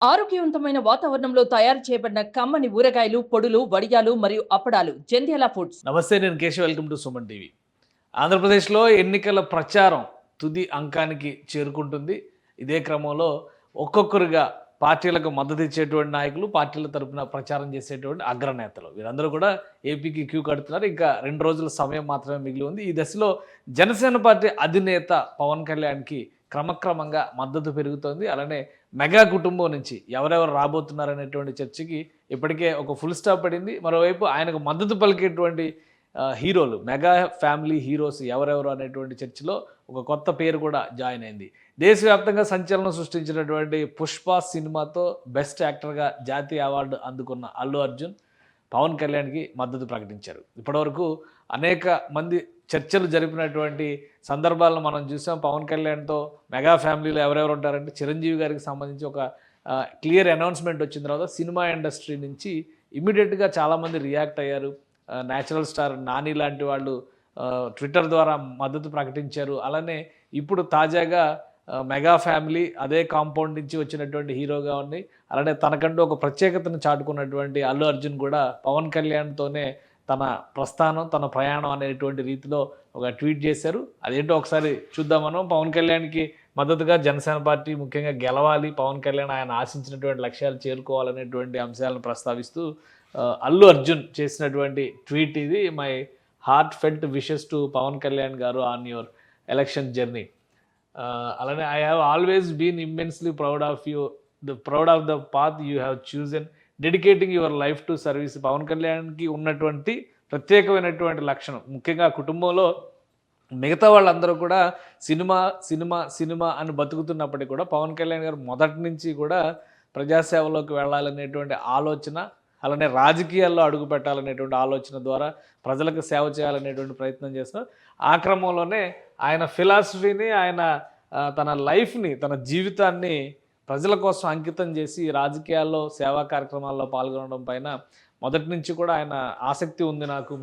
ఆరోగ్యవంతమైన వాతావరణంలో తయారు చేయబడిన కమ్మని ఊరగాయలు, పొడులు, వడియాలు మరియు అప్పడాలు జంధ్యాల ఫుడ్స్. నమస్తే, నేను Keshav. Welcome to Suman TV. ఆంధ్రప్రదేశ్లో ఎన్నికల ప్రచారం తుది అంకానికి చేరుకుంటుంది. ఇదే క్రమంలో ఒక్కొక్కరుగా పార్టీలకు మద్దతు ఇచ్చేటువంటి నాయకులు, పార్టీల తరపున ప్రచారం చేసేటువంటి అగ్రనేతలు వీరందరూ కూడా ఏపీకి క్యూ కడుతున్నారు. ఇంకా 2 రోజుల సమయం మాత్రమే మిగిలి ఉంది. ఈ దశలో జనసేన పార్టీ అధినేత పవన్ కళ్యాణ్కి క్రమక్రమంగా మద్దతు పెరుగుతోంది. అలానే మెగా కుటుంబం నుంచి ఎవరెవరు రాబోతున్నారనేటువంటి చర్చకి ఇప్పటికే ఒక ఫుల్ స్టాప్ పడింది. మరోవైపు ఆయనకు మద్దతు పలికేటువంటి హీరోలు, మెగా ఫ్యామిలీ హీరోస్ ఎవరెవరు అనేటువంటి చర్చలో ఒక కొత్త పేరు కూడా జాయిన్ అయింది. దేశవ్యాప్తంగా సంచలనం సృష్టించినటువంటి పుష్ప సినిమాతో బెస్ట్ యాక్టర్గా జాతీయ అవార్డు అందుకున్న అల్లు అర్జున్ పవన్ కళ్యాణ్కి మద్దతు ప్రకటించారు. ఇప్పటివరకు అనేక మంది చర్చలు జరిపినటువంటి సందర్భాలను మనం చూసాం. పవన్ కళ్యాణ్తో మెగా ఫ్యామిలీలో ఎవరెవరు ఉంటారంటే చిరంజీవి గారికి సంబంధించి ఒక క్లియర్ అనౌన్స్మెంట్ వచ్చిన తర్వాత సినిమా ఇండస్ట్రీ నుంచి ఇమీడియట్గా చాలామంది రియాక్ట్ అయ్యారు. నేచురల్ స్టార్ నాని లాంటి వాళ్ళు ట్విట్టర్ ద్వారా మద్దతు ప్రకటించారు. అలానే ఇప్పుడు తాజాగా మెగా ఫ్యామిలీ అదే కాంపౌండ్ నుంచి వచ్చినటువంటి హీరోగా ఉంది. అలానే తనకంటూ ఒక ప్రత్యేకతను చాటుకున్నటువంటి అల్లు అర్జున్ కూడా పవన్ కళ్యాణ్తోనే తన ప్రస్థానం, తన ప్రయాణం అనేటువంటి రీతిలో ఒక ట్వీట్ చేశారు. అదేంటో ఒకసారి చూద్దాం మనం. పవన్ కళ్యాణ్కి మద్దతుగా జనసేన పార్టీ ముఖ్యంగా గెలవాలి, పవన్ కళ్యాణ్ ఆయన ఆశించినటువంటి లక్ష్యాలు చేరుకోవాలనేటువంటి అంశాలను ప్రస్తావిస్తూ అల్లు అర్జున్ చేసినటువంటి ట్వీట్ ఇది. My heartfelt wishes to Pavan Kalyan garu on your election journey. అలానే I have always been immensely proud of the path you have chosen dedicating your life to service. Pavan కళ్యాణ్కి ఉన్నటువంటి ప్రత్యేకమైనటువంటి లక్షణం, ముఖ్యంగా కుటుంబంలో మిగతా వాళ్ళందరూ కూడా సినిమా సినిమా సినిమా అని బతుకుతున్నప్పటికీ కూడా పవన్ కళ్యాణ్ గారు మొదటి నుంచి కూడా ప్రజాసేవలోకి వెళ్ళాలనేటువంటి ఆలోచన, అలానే రాజకీయాల్లో అడుగు పెట్టాలనేటువంటి ఆలోచన ద్వారా ప్రజలకు సేవ చేయాలనేటువంటి ప్రయత్నం చేస్తున్నారు. ఆ క్రమంలోనే ఆయన ఫిలాసఫీని, ఆయన తన లైఫ్ని, తన జీవితాన్ని ప్రజల కోసం అంకితం చేసి రాజకీయాల్లో సేవా కార్యక్రమాల్లో పాల్గొనడం పైన మొదటి నుంచి కూడా ఆయన ఆసక్తి ఉంది. నాకు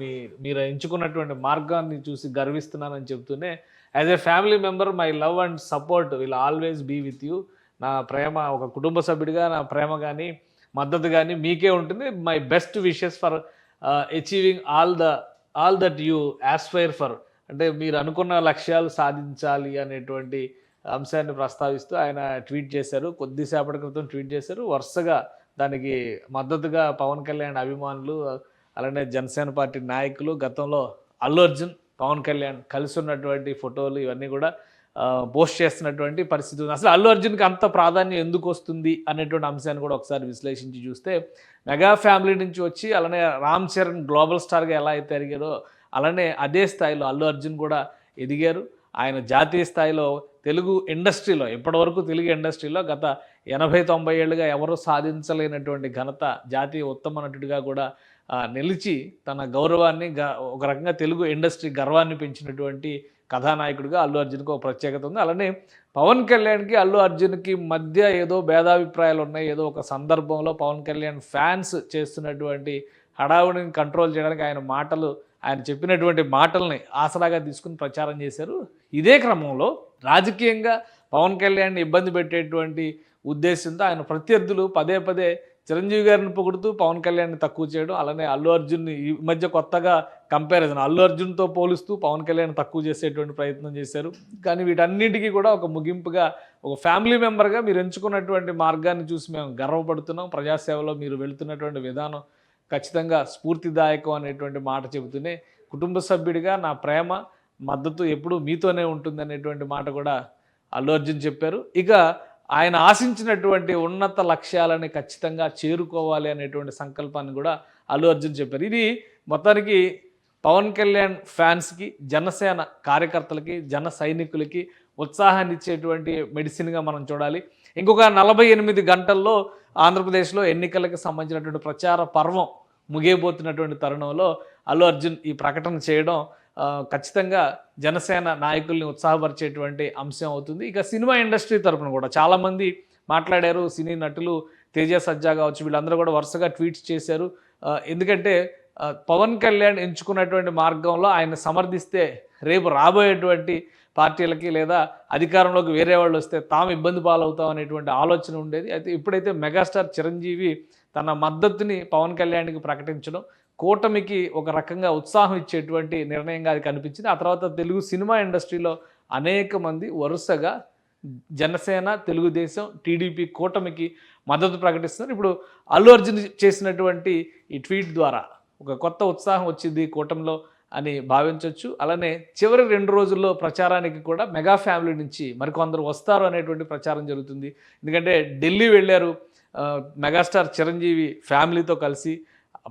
మీరు ఎంచుకున్నటువంటి మార్గాన్ని చూసి గర్విస్తున్నానని చెప్తూనే, as a family member my love and support will always be with you. నా ప్రేమ, ఒక కుటుంబ సభ్యుడిగా నా ప్రేమ కానీ మద్దతు కానీ మీకే ఉంటుంది. My best wishes for achieving all that you aspire for. అంటే మీరు అనుకున్న లక్ష్యాలు సాధించాలి అనేటువంటి అంశాన్ని ప్రస్తావిస్తూ ఆయన ట్వీట్ చేశారు. కొద్దిసేపటి క్రితం ట్వీట్ చేశారు. వరుసగా దానికి మద్దతుగా పవన్ కళ్యాణ్ అభిమానులు, అలానే జనసేన పార్టీ నాయకులు, గతంలో అల్లు అర్జున్ పవన్ కళ్యాణ్ కలిసి ఉన్నటువంటి ఫోటోలు ఇవన్నీ కూడా పోస్ట్ చేస్తున్నటువంటి పరిస్థితి ఉంది. అసలు అల్లు అర్జున్కి అంత ప్రాధాన్యం ఎందుకు వస్తుంది అనేటువంటి అంశాన్ని కూడా ఒకసారి విశ్లేషించి చూస్తే, మెగా ఫ్యామిలీ నుంచి వచ్చి అలానే రామ్ చరణ్ గ్లోబల్ స్టార్గా ఎలా అయితే ఎదిగారో అలానే అదే స్థాయిలో అల్లు అర్జున్ కూడా ఎదిగారు. ఆయన జాతీయ స్థాయిలో తెలుగు ఇండస్ట్రీలో, ఇప్పటివరకు తెలుగు ఇండస్ట్రీలో గత 80-90 ఏళ్ళుగా ఎవరు సాధించలేనటువంటి ఘనత, జాతీయ ఉత్తమ నటుడిగా కూడా నిలిచి తన గౌరవాన్ని, ఒక రకంగా తెలుగు ఇండస్ట్రీ గర్వాన్ని పెంచినటువంటి కథానాయకుడిగా అల్లు అర్జున్కి ఒక ప్రత్యేకత ఉంది. అలానే పవన్ కళ్యాణ్కి అల్లు అర్జున్కి మధ్య ఏదో భేదాభిప్రాయాలు ఉన్నాయి. ఏదో ఒక సందర్భంలో పవన్ కళ్యాణ్ ఫ్యాన్స్ చేస్తున్నటువంటి హడావుడిని కంట్రోల్ చేయడానికి ఆయన చెప్పినటువంటి మాటల్ని ఆసరాగా తీసుకుని ప్రచారం చేశారు. ఇదే క్రమంలో రాజకీయంగా పవన్ కళ్యాణ్ని ఇబ్బంది పెట్టేటువంటి ఉద్దేశంతో ఆయన ప్రత్యర్థులు పదే పదే చిరంజీవి గారిని పొగుడుతూ పవన్ కళ్యాణ్ని తక్కువ చేయడం, అలానే అల్లు అర్జున్ని ఈ మధ్య కొత్తగా కంపారిజన్ అల్లు అర్జున్తో పోలుస్తూ పవన్ కళ్యాణ్ తక్కువ చేసేటువంటి ప్రయత్నం చేశారు. కానీ వీటన్నిటికీ కూడా ఒక ముగింపుగా, ఒక ఫ్యామిలీ మెంబర్గా మీరు ఎంచుకున్నటువంటి మార్గాన్ని చూసి మేము గర్వపడుతున్నాం, ప్రజాసేవలో మీరు వెళుతున్నటువంటి విధానం ఖచ్చితంగా స్ఫూర్తిదాయకం అనేటువంటి మాట చెబుతూనే, కుటుంబ సభ్యుడిగా నా ప్రేమ మద్దతు ఎప్పుడూ మీతోనే ఉంటుంది అనేటువంటి మాట కూడా అల్లు అర్జున్ చెప్పారు. ఇక ఆయన ఆశించినటువంటి ఉన్నత లక్ష్యాలని ఖచ్చితంగా చేరుకోవాలి అనేటువంటి సంకల్పాన్ని కూడా అల్లు అర్జున్ చెప్పారు. ఇది మొత్తానికి పవన్ కళ్యాణ్ ఫ్యాన్స్కి, జనసేన కార్యకర్తలకి, జన సైనికులకి ఉత్సాహాన్ని ఇచ్చేటువంటి మెడిసిన్గా మనం చూడాలి. ఇంకొక 48 గంటల్లో ఆంధ్రప్రదేశ్లో ఎన్నికలకు సంబంధించినటువంటి ప్రచార పర్వం ముగియబోతున్నటువంటి తరుణంలో అల్లు అర్జున్ ఈ ప్రకటన చేయడం ఖచ్చితంగా జనసేన నాయకుల్ని ఉత్సాహపరిచేటువంటి అంశం అవుతుంది. ఇక సినిమా ఇండస్ట్రీ తరపున కూడా చాలామంది మాట్లాడారు. సినీ నటులు తేజ సజ్జా కావచ్చు, వీళ్ళందరూ కూడా వరుసగా ట్వీట్స్ చేశారు. ఎందుకంటే పవన్ కళ్యాణ్ ఎంచుకున్నటువంటి మార్గంలో ఆయన సమర్థిస్తే రేపు రాబోయేటువంటి పార్టీలకి లేదా అధికారంలోకి వేరే వాళ్ళు వస్తే తాము ఇబ్బంది పాలవుతాం అనేటువంటి ఆలోచన ఉండేది. అయితే ఇప్పుడైతే మెగాస్టార్ చిరంజీవి తన మద్దతుని పవన్ కళ్యాణ్కి ప్రకటించడం కూటమికి ఒక రకంగా ఉత్సాహం ఇచ్చేటువంటి నిర్ణయంగా అది కనిపించింది. ఆ తర్వాత తెలుగు సినిమా ఇండస్ట్రీలో అనేక మంది వరుసగా జనసేన, తెలుగుదేశం, టీడీపీ కూటమికి మద్దతు ప్రకటిస్తున్నారు. ఇప్పుడు అల్లు అర్జున్ చేసినటువంటి ఈ ట్వీట్ ద్వారా ఒక కొత్త ఉత్సాహం వచ్చింది కూటమిలో అని భావించవచ్చు. అలానే చివరి 2 రోజుల్లో ప్రచారానికి కూడా మెగా ఫ్యామిలీ నుంచి మరికొందరు వస్తారు అనేటువంటి ప్రచారం జరుగుతుంది. ఎందుకంటే ఢిల్లీ వెళ్ళారు మెగాస్టార్ చిరంజీవి ఫ్యామిలీతో కలిసి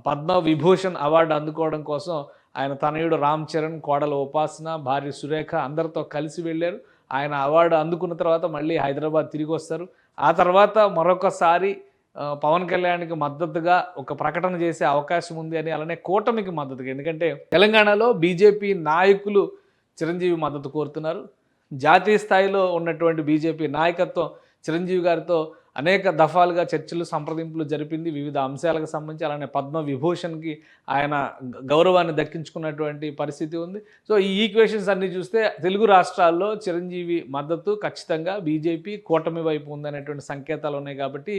పద్మ విభూషణ్ అవార్డు అందుకోవడం కోసం. ఆయన తనయుడు రామ్ చరణ్, కోడలు ఉపాసన, భార్య సురేఖ అందరితో కలిసి వెళ్ళారు. ఆయన అవార్డు అందుకున్న తర్వాత మళ్ళీ హైదరాబాద్ తిరిగి వస్తారు. ఆ తర్వాత మరొకసారి పవన్ కళ్యాణ్కి మద్దతుగా ఒక ప్రకటన చేసే అవకాశం ఉంది అని, అలానే కూటమికి మద్దతుగా. ఎందుకంటే తెలంగాణలో బీజేపీ నాయకులు చిరంజీవి మద్దతు కోరుతున్నారు. జాతీయ స్థాయిలో ఉన్నటువంటి బీజేపీ నాయకత్వం చిరంజీవి గారితో అనేక దఫాలుగా చర్చలు, సంప్రదింపులు జరిపింది వివిధ అంశాలకు సంబంధించి. అలానే పద్మ విభూషణ్కి ఆయన గౌరవాన్ని దక్కించుకున్నటువంటి పరిస్థితి ఉంది. సో ఈ ఈక్వేషన్స్ అన్నీ చూస్తే తెలుగు రాష్ట్రాల్లో చిరంజీవి మద్దతు ఖచ్చితంగా బీజేపీ కూటమి వైపు ఉందనేటువంటి సంకేతాలు ఉన్నాయి. కాబట్టి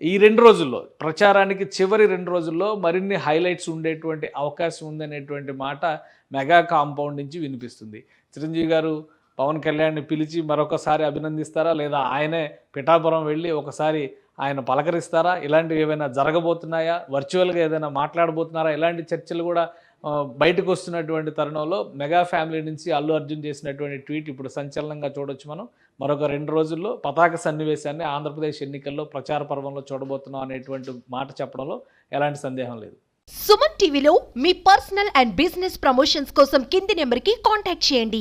ఈ 2 రోజుల్లో ప్రచారానికి చివరి 2 రోజుల్లో మరిన్ని హైలైట్స్ ఉండేటువంటి అవకాశం ఉందనేటువంటి మాట మెగా కాంపౌండ్ నుంచి వినిపిస్తుంది. చిరంజీవి గారు పవన్ కళ్యాణ్ని పిలిచి మరొకసారి అభినందిస్తారా, లేదా ఆయనే పిఠాపురం వెళ్ళి ఒకసారి ఆయన పలకరిస్తారా? ఇలాంటివి ఏమైనా జరగబోతున్నాయా? వర్చువల్గా ఏదైనా మాట్లాడబోతున్నారా? ఇలాంటి చర్చలు కూడా బయటకు వస్తున్నటువంటి తరుణంలో మెగా ఫ్యామిలీ నుంచి అల్లు అర్జున్ చేసినటువంటి ట్వీట్ ఇప్పుడు సంచలనంగా చూడొచ్చు మనం. మరొక 2 రోజుల్లో పతాక సన్నివేశాన్ని ఆంధ్రప్రదేశ్ ఎన్నికల్లో ప్రచార పర్వంలో చూడబోతున్నాం అనేటువంటి మాట చెప్పడంలో ఎలాంటి సందేహం లేదు. సుమన్ టీవీలో మీ పర్సనల్ అండ్ బిజినెస్ ప్రమోషన్స్ కోసం కింది నెంబర్కి కాంటాక్ట్ చేయండి.